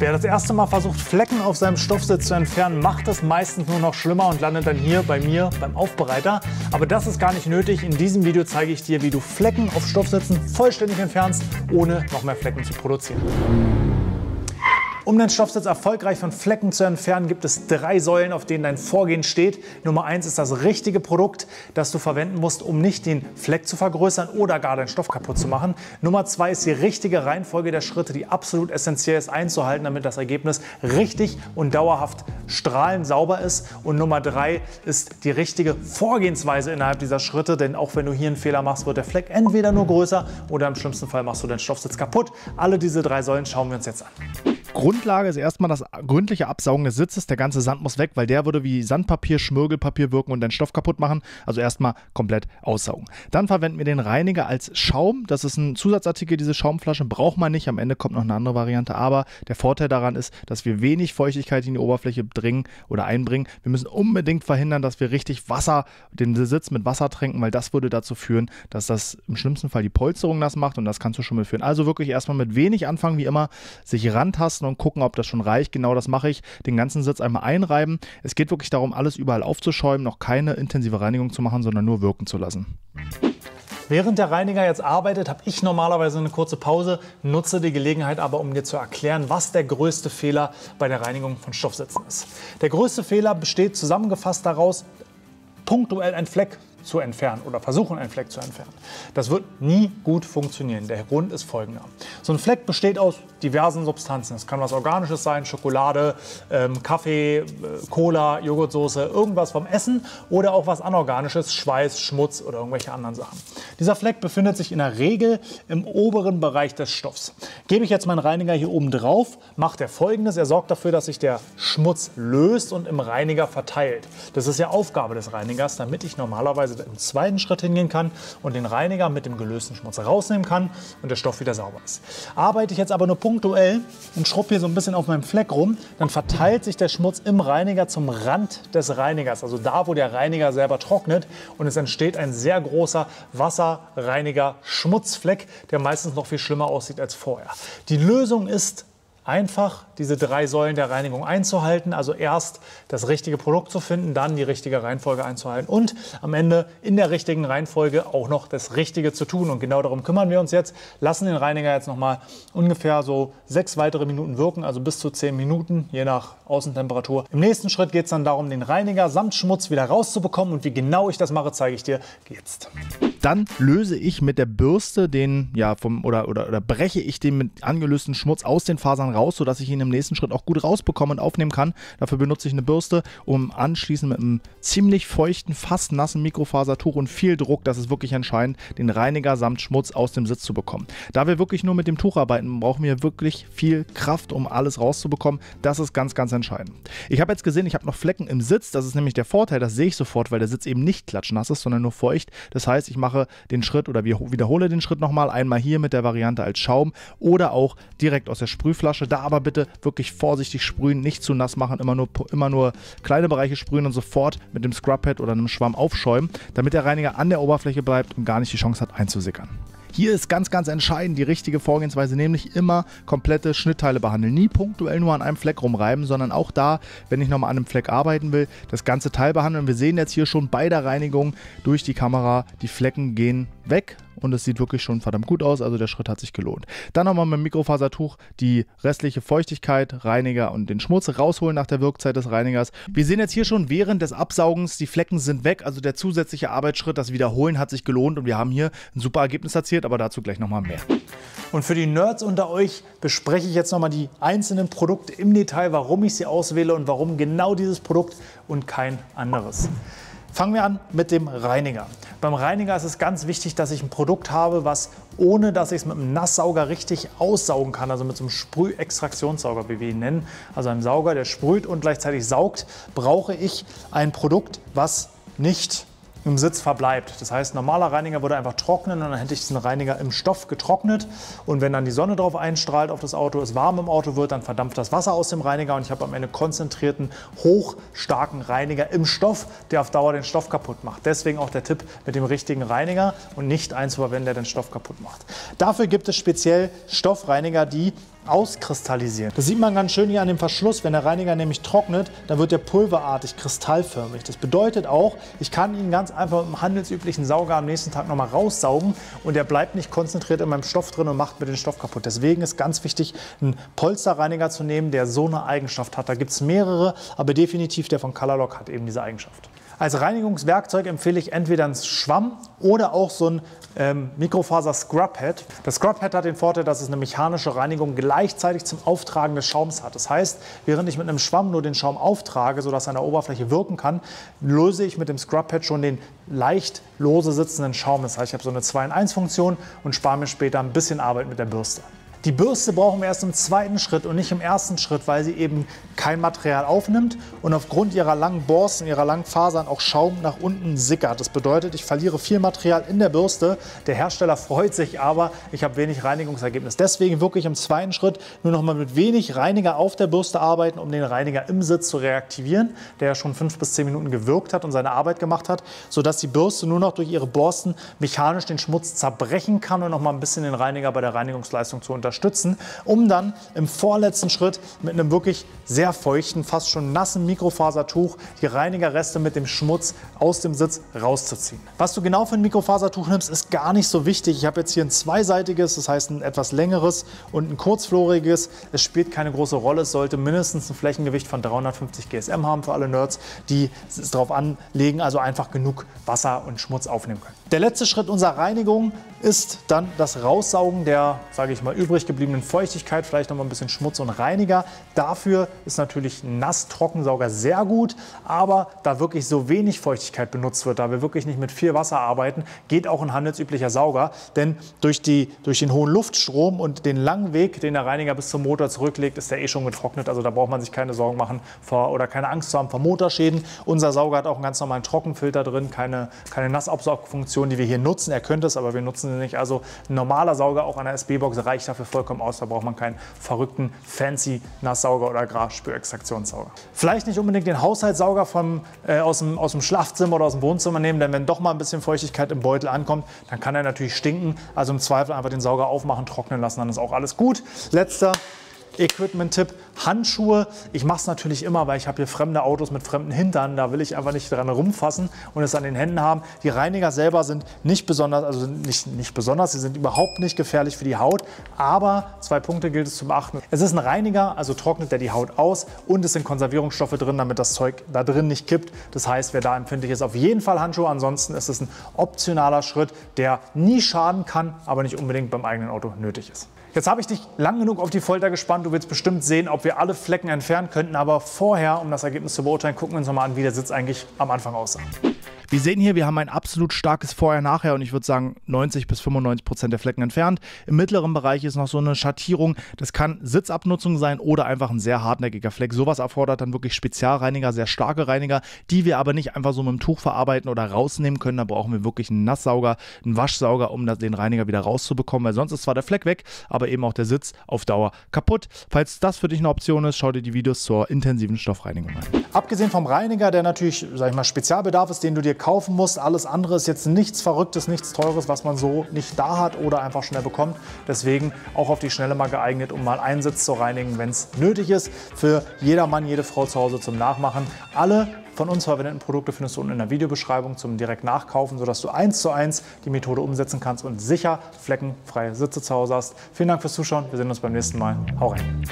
Wer das erste Mal versucht, Flecken auf seinem Stoffsitz zu entfernen, macht es meistens nur noch schlimmer und landet dann hier bei mir beim Aufbereiter. Aber das ist gar nicht nötig. In diesem Video zeige ich dir, wie du Flecken auf Stoffsitzen vollständig entfernst, ohne noch mehr Flecken zu produzieren. Um den Stoffsitz erfolgreich von Flecken zu entfernen, gibt es 3 Säulen, auf denen dein Vorgehen steht. Nummer 1 ist das richtige Produkt, das du verwenden musst, um nicht den Fleck zu vergrößern oder gar den Stoff kaputt zu machen. Nummer 2 ist die richtige Reihenfolge der Schritte, die absolut essentiell ist einzuhalten, damit das Ergebnis richtig und dauerhaft strahlend sauber ist. Und Nummer 3 ist die richtige Vorgehensweise innerhalb dieser Schritte, denn auch wenn du hier einen Fehler machst, wird der Fleck entweder nur größer oder im schlimmsten Fall machst du den Stoffsitz kaputt. Alle diese 3 Säulen schauen wir uns jetzt an. Grundlage ist erstmal das gründliche Absaugen des Sitzes. Der ganze Sand muss weg, weil der würde wie Sandpapier, Schmirgelpapier wirken und den Stoff kaputt machen. Also erstmal komplett aussaugen. Dann verwenden wir den Reiniger als Schaum. Das ist ein Zusatzartikel, diese Schaumflasche braucht man nicht. Am Ende kommt noch eine andere Variante. Aber der Vorteil daran ist, dass wir wenig Feuchtigkeit in die Oberfläche dringen oder einbringen. Wir müssen unbedingt verhindern, dass wir richtig den Sitz mit Wasser tränken, weil das würde dazu führen, dass das im schlimmsten Fall die Polsterung nass macht und das kann zu Schimmel führen. Also wirklich erstmal mit wenig anfangen, wie immer, sich rantasten und gucken, ob das schon reicht. Genau das mache ich. Den ganzen Sitz einmal einreiben. Es geht wirklich darum, alles überall aufzuschäumen, noch keine intensive Reinigung zu machen, sondern nur wirken zu lassen. Während der Reiniger jetzt arbeitet, habe ich normalerweise eine kurze Pause, nutze die Gelegenheit aber, um dir zu erklären, was der größte Fehler bei der Reinigung von Stoffsitzen ist. Der größte Fehler besteht zusammengefasst daraus, punktuell einen Fleck zu entfernen oder versuchen, einen Fleck zu entfernen. Das wird nie gut funktionieren. Der Grund ist folgender. So ein Fleck besteht aus diversen Substanzen. Es kann was Organisches sein, Schokolade, Kaffee, Cola, Joghurtsoße, irgendwas vom Essen oder auch was Anorganisches, Schweiß, Schmutz oder irgendwelche anderen Sachen. Dieser Fleck befindet sich in der Regel im oberen Bereich des Stoffs. Gebe ich jetzt meinen Reiniger hier oben drauf, macht er Folgendes. Er sorgt dafür, dass sich der Schmutz löst und im Reiniger verteilt. Das ist ja Aufgabe des Reinigers, damit ich normalerweise im zweiten Schritt hingehen kann und den Reiniger mit dem gelösten Schmutz rausnehmen kann und der Stoff wieder sauber ist. Arbeite ich jetzt aber nur punktuell und schrubbe hier so ein bisschen auf meinem Fleck rum, dann verteilt sich der Schmutz im Reiniger zum Rand des Reinigers, also da, wo der Reiniger selber trocknet, und es entsteht ein sehr großer Wasserreiniger-Schmutzfleck, der meistens noch viel schlimmer aussieht als vorher. Die Lösung ist einfach, diese 3 Säulen der Reinigung einzuhalten, also erst das richtige Produkt zu finden, dann die richtige Reihenfolge einzuhalten und am Ende in der richtigen Reihenfolge auch noch das Richtige zu tun. Und genau darum kümmern wir uns jetzt. Lassen den Reiniger jetzt noch mal ungefähr so 6 weitere Minuten wirken, also bis zu 10 Minuten, je nach Außentemperatur. Im nächsten Schritt geht es dann darum, den Reiniger samt Schmutz wieder rauszubekommen, und wie genau ich das mache, zeige ich dir jetzt. Dann löse ich mit der Bürste oder breche ich den mit angelösten Schmutz aus den Fasern raus, sodass ich ihn im nächsten Schritt auch gut rausbekomme und aufnehmen kann. Dafür benutze ich eine Bürste, um anschließend mit einem ziemlich feuchten, fast nassen Mikrofasertuch und viel Druck, das ist wirklich entscheidend, den Reiniger samt Schmutz aus dem Sitz zu bekommen. Da wir wirklich nur mit dem Tuch arbeiten, brauchen wir wirklich viel Kraft, um alles rauszubekommen. Das ist ganz, ganz entscheidend. Ich habe jetzt gesehen, ich habe noch Flecken im Sitz. Das ist nämlich der Vorteil, das sehe ich sofort, weil der Sitz eben nicht klatschnass ist, sondern nur feucht. Das heißt, ich mache den Schritt oder wiederhole den Schritt nochmal, einmal hier mit der Variante als Schaum oder auch direkt aus der Sprühflasche. Da aber bitte wirklich vorsichtig sprühen, nicht zu nass machen, immer nur kleine Bereiche sprühen und sofort mit dem Scrubpad oder einem Schwamm aufschäumen, damit der Reiniger an der Oberfläche bleibt und gar nicht die Chance hat einzusickern. Hier ist ganz, ganz entscheidend die richtige Vorgehensweise, nämlich immer komplette Schnittteile behandeln. Nie punktuell nur an einem Fleck rumreiben, sondern auch da, wenn ich nochmal an einem Fleck arbeiten will, das ganze Teil behandeln. Wir sehen jetzt hier schon bei der Reinigung durch die Kamera, die Flecken gehen weg und es sieht wirklich schon verdammt gut aus, also der Schritt hat sich gelohnt. Dann nochmal mit dem Mikrofasertuch die restliche Feuchtigkeit, Reiniger und den Schmutz rausholen nach der Wirkzeit des Reinigers. Wir sehen jetzt hier schon während des Absaugens, die Flecken sind weg, also der zusätzliche Arbeitsschritt, das Wiederholen hat sich gelohnt und wir haben hier ein super Ergebnis erzielt, aber dazu gleich nochmal mehr. Und für die Nerds unter euch bespreche ich jetzt nochmal die einzelnen Produkte im Detail, warum ich sie auswähle und warum genau dieses Produkt und kein anderes. Fangen wir an mit dem Reiniger. Beim Reiniger ist es ganz wichtig, dass ich ein Produkt habe, was, ohne dass ich es mit einem Nasssauger richtig aussaugen kann, also mit so einem Sprühextraktionssauger, wie wir ihn nennen, also einem Sauger, der sprüht und gleichzeitig saugt, brauche ich ein Produkt, was nicht im Sitz verbleibt. Das heißt, normaler Reiniger würde einfach trocknen und dann hätte ich diesen Reiniger im Stoff getrocknet, und wenn dann die Sonne drauf einstrahlt auf das Auto, es warm im Auto wird, dann verdampft das Wasser aus dem Reiniger und ich habe am Ende konzentrierten, hochstarken Reiniger im Stoff, der auf Dauer den Stoff kaputt macht. Deswegen auch der Tipp mit dem richtigen Reiniger und nicht einen zu verwenden, der den Stoff kaputt macht. Dafür gibt es speziell Stoffreiniger, die auskristallisieren. Das sieht man ganz schön hier an dem Verschluss. Wenn der Reiniger nämlich trocknet, dann wird der pulverartig, kristallförmig. Das bedeutet auch, ich kann ihn ganz einfach mit einem handelsüblichen Sauger am nächsten Tag nochmal raussaugen und der bleibt nicht konzentriert in meinem Stoff drin und macht mir den Stoff kaputt. Deswegen ist ganz wichtig, einen Polsterreiniger zu nehmen, der so eine Eigenschaft hat. Da gibt es mehrere, aber definitiv der von Color-Lock hat eben diese Eigenschaft. Als Reinigungswerkzeug empfehle ich entweder einen Schwamm oder auch so ein Mikrofaser-Scrub-Head. Das Scrub-Head hat den Vorteil, dass es eine mechanische Reinigung gleichzeitig zum Auftragen des Schaums hat. Das heißt, während ich mit einem Schwamm nur den Schaum auftrage, sodass er an der Oberfläche wirken kann, löse ich mit dem Scrub-Head schon den leicht lose sitzenden Schaum. Das heißt, ich habe so eine 2-in-1-Funktion und spare mir später ein bisschen Arbeit mit der Bürste. Die Bürste brauchen wir erst im zweiten Schritt und nicht im ersten Schritt, weil sie eben kein Material aufnimmt und aufgrund ihrer langen Borsten, ihrer langen Fasern auch Schaum nach unten sickert. Das bedeutet, ich verliere viel Material in der Bürste. Der Hersteller freut sich aber, ich habe wenig Reinigungsergebnis. Deswegen wirklich im zweiten Schritt nur noch mal mit wenig Reiniger auf der Bürste arbeiten, um den Reiniger im Sitz zu reaktivieren, der ja schon 5 bis 10 Minuten gewirkt hat und seine Arbeit gemacht hat, sodass die Bürste nur noch durch ihre Borsten mechanisch den Schmutz zerbrechen kann und noch mal ein bisschen den Reiniger bei der Reinigungsleistung zu unterstützen, um dann im vorletzten Schritt mit einem wirklich sehr feuchten, fast schon nassen Mikrofasertuch die Reinigerreste mit dem Schmutz aus dem Sitz rauszuziehen. Was du genau für ein Mikrofasertuch nimmst, ist gar nicht so wichtig. Ich habe jetzt hier ein zweiseitiges, das heißt ein etwas längeres und ein kurzfloriges. Es spielt keine große Rolle. Es sollte mindestens ein Flächengewicht von 350 GSM haben für alle Nerds, die es darauf anlegen, also einfach genug Wasser und Schmutz aufnehmen können. Der letzte Schritt unserer Reinigung ist dann das Raussaugen der, sage ich mal, übrig gebliebenen Feuchtigkeit, vielleicht noch mal ein bisschen Schmutz und Reiniger. Dafür ist natürlich ein Nass-Trockensauger sehr gut, aber da wirklich so wenig Feuchtigkeit benutzt wird, da wir wirklich nicht mit viel Wasser arbeiten, geht auch ein handelsüblicher Sauger, denn durch den hohen Luftstrom und den langen Weg, den der Reiniger bis zum Motor zurücklegt, ist der eh schon getrocknet, also da braucht man sich keine Sorgen machen oder keine Angst zu haben vor Motorschäden. Unser Sauger hat auch einen ganz normalen Trockenfilter drin, keine Nassabsaugfunktion, die wir hier nutzen. Er könnte es, aber wir nutzen sie nicht. Also ein normaler Sauger, auch an der SB-Box, reicht dafür vollkommen aus. Da braucht man keinen verrückten, fancy Nasssauger oder Grasspülextraktionssauger. Vielleicht nicht unbedingt den Haushaltssauger aus dem Schlafzimmer oder aus dem Wohnzimmer nehmen, denn wenn doch mal ein bisschen Feuchtigkeit im Beutel ankommt, dann kann er natürlich stinken. Also im Zweifel einfach den Sauger aufmachen, trocknen lassen, dann ist auch alles gut. Letzter Equipment-Tipp, Handschuhe. Ich mache es natürlich immer, weil ich habe hier fremde Autos mit fremden Hintern. Da will ich einfach nicht dran rumfassen und es an den Händen haben. Die Reiniger selber sind nicht besonders, also nicht besonders, sie sind überhaupt nicht gefährlich für die Haut. Aber 2 Punkte gilt es zu beachten. Es ist ein Reiniger, also trocknet er die Haut aus und es sind Konservierungsstoffe drin, damit das Zeug da drin nicht kippt. Das heißt, wer da empfindlich ist, auf jeden Fall Handschuhe. Ansonsten ist es ein optionaler Schritt, der nie schaden kann, aber nicht unbedingt beim eigenen Auto nötig ist. Jetzt habe ich dich lang genug auf die Folter gespannt. Du willst bestimmt sehen, ob wir alle Flecken entfernen könnten. Aber vorher, um das Ergebnis zu beurteilen, gucken wir uns noch mal an, wie der Sitz eigentlich am Anfang aussah. Wir sehen hier, wir haben ein absolut starkes Vorher-Nachher und ich würde sagen 90 bis 95% der Flecken entfernt. Im mittleren Bereich ist noch so eine Schattierung. Das kann Sitzabnutzung sein oder einfach ein sehr hartnäckiger Fleck. Sowas erfordert dann wirklich Spezialreiniger, sehr starke Reiniger, die wir aber nicht einfach so mit dem Tuch verarbeiten oder rausnehmen können. Da brauchen wir wirklich einen Nasssauger, einen Waschsauger, um den Reiniger wieder rauszubekommen, weil sonst ist zwar der Fleck weg, aber eben auch der Sitz auf Dauer kaputt. Falls das für dich eine Option ist, schau dir die Videos zur intensiven Stoffreinigung an. Abgesehen vom Reiniger, der natürlich, sag ich mal, Spezialbedarf ist, den du dir kaufen musst, alles andere ist jetzt nichts Verrücktes, nichts Teures, was man so nicht da hat oder einfach schnell bekommt. Deswegen auch auf die Schnelle mal geeignet, um mal einen Sitz zu reinigen, wenn es nötig ist. Für jeder Mann, jede Frau zu Hause zum Nachmachen. Alle von uns verwendeten Produkte findest du unten in der Videobeschreibung zum direkt Nachkaufen, sodass du 1:1 die Methode umsetzen kannst und sicher fleckenfreie Sitze zu Hause hast. Vielen Dank fürs Zuschauen. Wir sehen uns beim nächsten Mal. Hau rein!